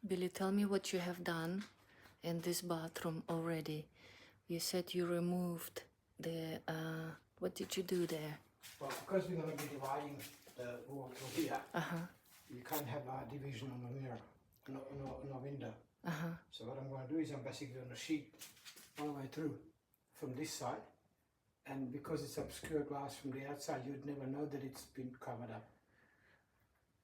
Billy, tell me what you have done in this bathroom already. You said you removed the, what did you do there? Well, because we're going to be dividing the wall through here, Uh-huh, you can't have a division on the mirror, no window. uh-huh. So what I'm going to do is I'm basically going to sheet all the way through from this side, and because it's obscure glass from the outside, you'd never know that it's been covered up.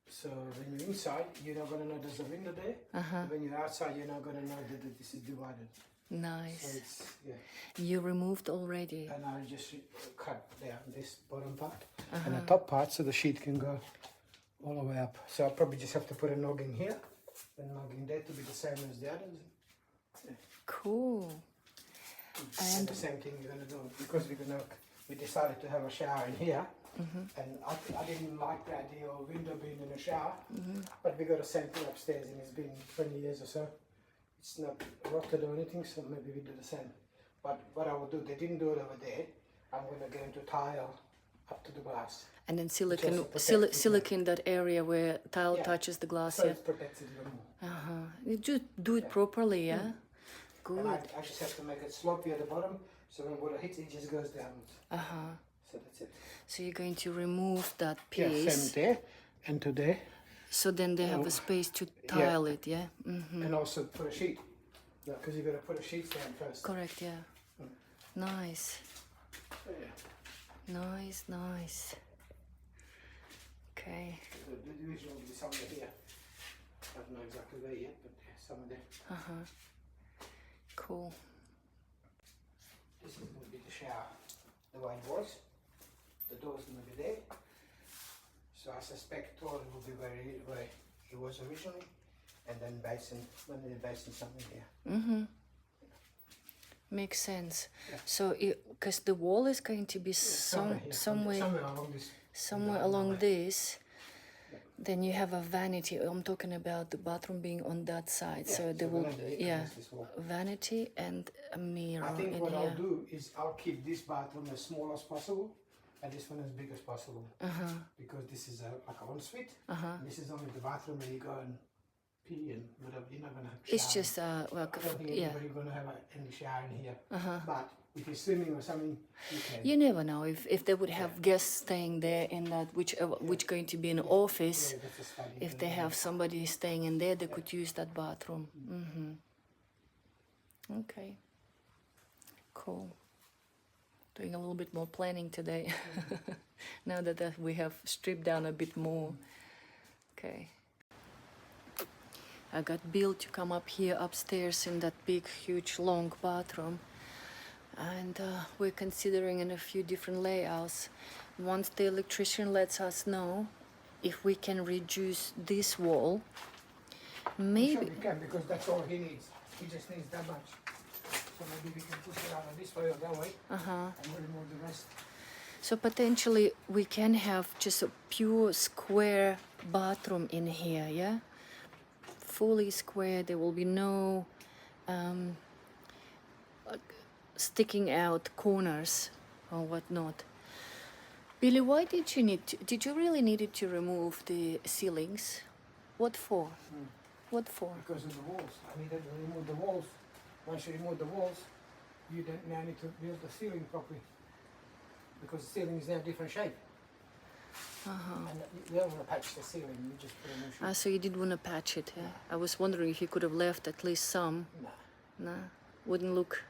So when you're inside, you're not going to know there's a window there. Uh-huh. When you're outside, you're not going to know that this is divided. So Nice. it's, yeah. You removed already. And I'll just cut down this bottom part and the top part so the sheet can go all the way up. So I'll probably just have to put a noggin here and noggin there to be the same as the others. Yeah. Cool. And the same thing you're going to do because we decided to have a shower in here. And I didn't like the idea of window being in a shower, but we got the same thing upstairs and it's been 20 years or so. It's not rotted or anything, so maybe we do the same. But what I will do, they didn't do it over there. I'm going to get into tile up to the glass. And then silicone that area where tile touches the glass, So yeah? it protects it even more. Uh-huh. You just do it properly, yeah? Good. And I just have to make it sloppy at the bottom, so when water hits it just goes down. Uh-huh. So that's it. So you're going to remove that Yeah, piece. same there and to there. So then they have a space to tile it, yeah? And also put a sheet. Because you've got to put a sheet down first. Correct, yeah. Nice. Yeah. Nice, nice. Okay. The division will be somewhere here. I don't know exactly where yet, but somewhere there. Uh-huh. Cool. This is going to be the shower, the way it was. The door's going to be there. So I suspect toilet will be where it was originally. And then basin, when the basin somewhere here. Mm-hmm. Makes sense. Yeah. So, because the wall is going to be somewhere along this. somewhere along this, then you have a vanity. I'm talking about the bathroom being on that side. So there will, vanity and a mirror I think in what here. I'll do is I'll keep this bathroom as small as possible and this one as big as possible. Because this is like an ensuite. This is only the bathroom where you go and pee and whatever. You're not going to have shower. It's just I don't think anybody's going to have any shower in here. But if you're swimming or something, you can. You never know if they would have guests staying there in that which going to be an office. Yeah, that's a study. If they have somebody staying in there, they could use that bathroom. Okay. Cool. Doing a little bit more planning today. Now that we have stripped down a bit more. Okay. I got Bill to come up here upstairs in that big, huge, long bathroom. And we're considering in a few different layouts. Once the electrician lets us know if we can reduce this wall, maybe... Sure we can, because that's all he needs. He just needs that much. So maybe we can push it out this way or that way, and we'll remove the rest. So potentially we can have just a pure square bathroom in here, yeah? Fully square, there will be no sticking out corners or whatnot. Billy, why did you really needed to remove the ceilings? What for? What for? Because of the walls. I needed to remove the walls. Once you remove the walls, you then now need to build the ceiling properly. Because the ceiling is now a different shape. And you don't want to patch the ceiling, you just put a new sheet. So you didn't want to patch it, yeah? I was wondering if you could have left at least some. No. Nah, wouldn't look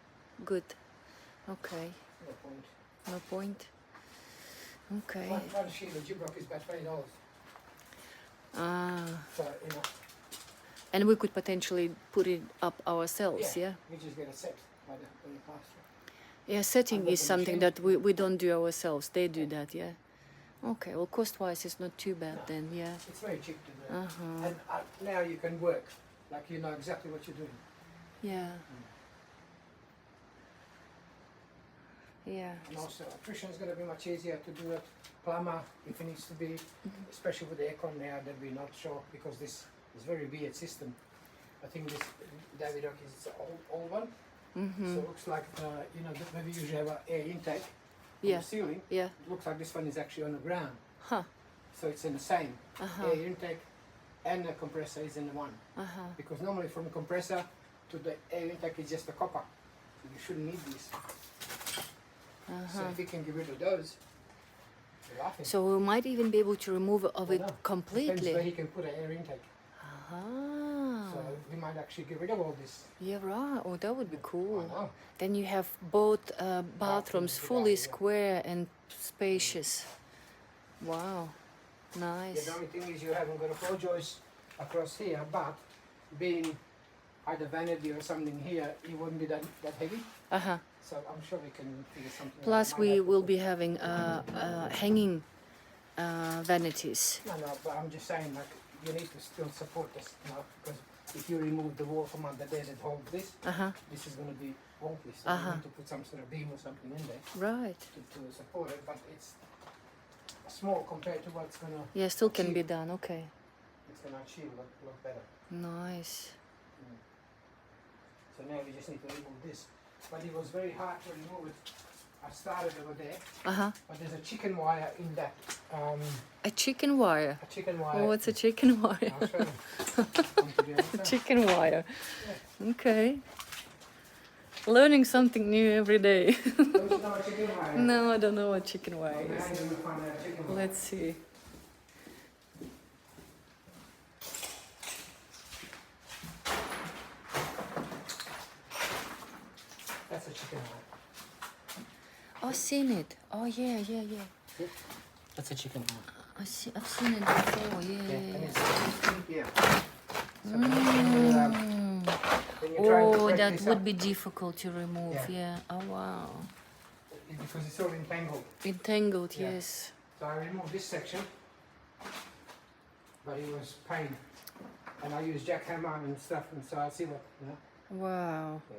good. Okay, No point. no point. Okay. One sheet of Gibrock is about $20. Ah, So, you know. and we could potentially put it up ourselves, yeah? We just get a set by the plaster. Yeah, setting Under is the something machine. that we don't do ourselves. They do that, yeah? Okay, well, cost-wise, it's not too bad then, yeah? It's very cheap to do. And now you can work, like you know exactly what you're doing. Yeah. Yeah. And also, electrician is going to be much easier to do it. Plumber, if it needs to be, especially with the aircon now, that we're not sure, because this is very weird system. I think this David Ock is an old one. So it looks like, you know, maybe you usually have an air intake on the ceiling. Yeah. It looks like this one is actually on the ground. Huh. So it's in the same air intake and the compressor is in one. Because normally from compressor to the air intake is just a copper. So you shouldn't need these. So if you can get rid of those, you're laughing. So we might even be able to remove of it No, completely. depends where you can put an air intake. Ah. So we might actually get rid of all this. Yeah, right. Oh, that would be cool. I know. Then you have both bathrooms fully yeah. square and spacious. Wow, Yeah, nice. the only thing is you haven't got a floor joist across here, but being either vanity or something here, it wouldn't be that heavy. So I'm sure we can figure something out. Plus, Might we have to will put- be having hanging vanities. No, but I'm just saying, like, you need to still support this, because if you remove the wall from under there and hold this, this is going to be wonky. So you need to put some sort of beam or something in there Right. to support it, but it's small compared to what's going to... Yeah, still can be done. Okay. It's going to achieve a lot better. Nice. So now we just need to remove this. But it was very hard to remove it. I started over there, but there's a chicken wire in that. A chicken wire. A chicken wire. Oh, what's a chicken wire? I'll show you. Chicken wire. Okay. Learning something new every day. Don't you know what chicken wire is? No, I don't know what chicken wire Now is. you're going to find out chicken wire. Let's see. That's a chicken wire. Oh, I've seen it. Oh, yeah. That's a chicken wire. I've seen it before. Yeah. And it's here. So when you try to Oh, break that this would up, be difficult to remove. Yeah. Yeah. Oh, wow. because it's all entangled. Entangled, Yeah. yes. So I removed this section, but it was pain. And I used jackhammer and stuff, and so I'll see what, Wow. Yeah.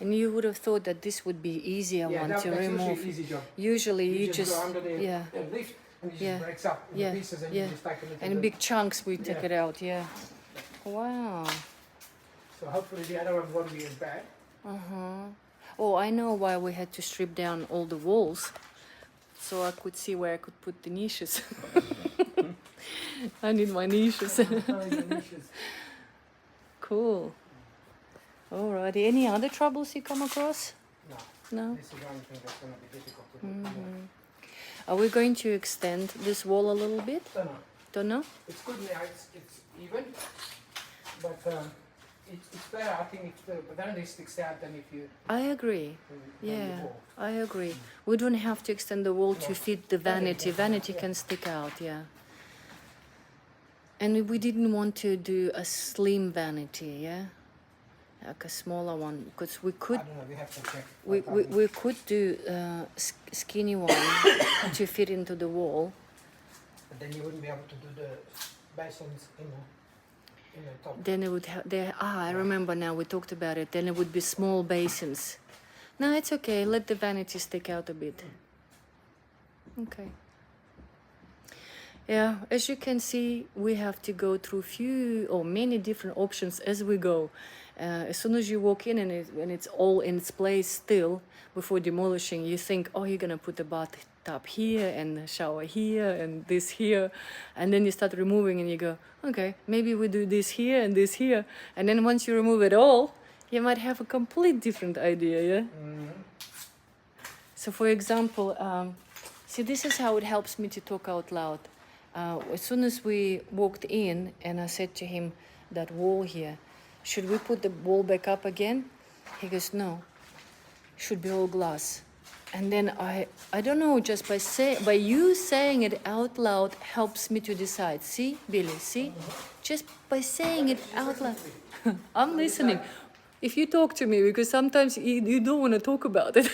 And you would have thought that this would be easier one to that's remove. usually an easy job. Usually you You just go under the yeah. lift, and it Yeah. just breaks up in Yeah. pieces, and Yeah. you just take it into And the... big chunks we take Yeah. it out, yeah. Wow. So hopefully the other one won't be as bad. Oh, I know why we had to strip down all the walls. So I could see where I could put the niches. I need my niches. Cool. Alrighty. Any other troubles you come across? No, No? this is the only thing that's going to be difficult to do. Are we going to extend this wall a little bit? Don't know. Don't know? It's good now, it's even, but it's better, I think, if the vanity sticks out than if you... I agree. than Yeah, the wall. I agree. We don't have to extend the wall to No. fit the vanity. Vanity can stick out, yeah. And we didn't want to do a slim vanity, yeah? Like a smaller one, because we could I don't know, we have to check. we could do a skinny one to fit into the wall. But then you wouldn't be able to do the basins in the top. Then it would have I remember now, we talked about it. Then it would be small basins. No, it's okay. Let the vanity stick out a bit. Okay. Yeah, as you can see, we have to go through many different options as we go. As soon as you walk in and it's all in its place still, before demolishing, you think, oh, you're gonna put the bathtub here and the shower here and this here, and then you start removing and you go, okay, maybe we do this here and this here, and then once you remove it all, you might have a complete different idea, yeah? So for example, see, this is how it helps me to talk out loud. As soon as we walked in and I said to him, that wall here, should we put the wall back up again? He goes, no, should be all glass. And then I don't know, just by you saying it out loud helps me to decide. See, Billy, see? Just by saying it out loud. I'm listening. If you talk to me, because sometimes you don't want to talk about it.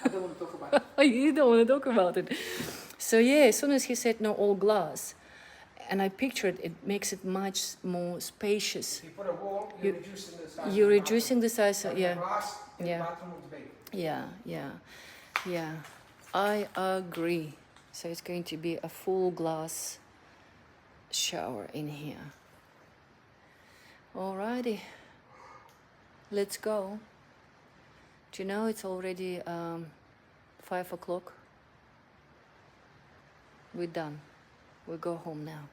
I don't want to talk about it. You don't want to talk about it. So yeah, as soon as he said no, all glass, and I pictured it makes it much more spacious. You put a wall, you're reducing the size. You're of the reducing the size, bathroom. yeah. The glass in Yeah. the bathroom would be big. Yeah. I agree. So it's going to be a full glass shower in here. Alrighty. Let's go. Do you know it's already 5 o'clock? We're done. We'll go home now.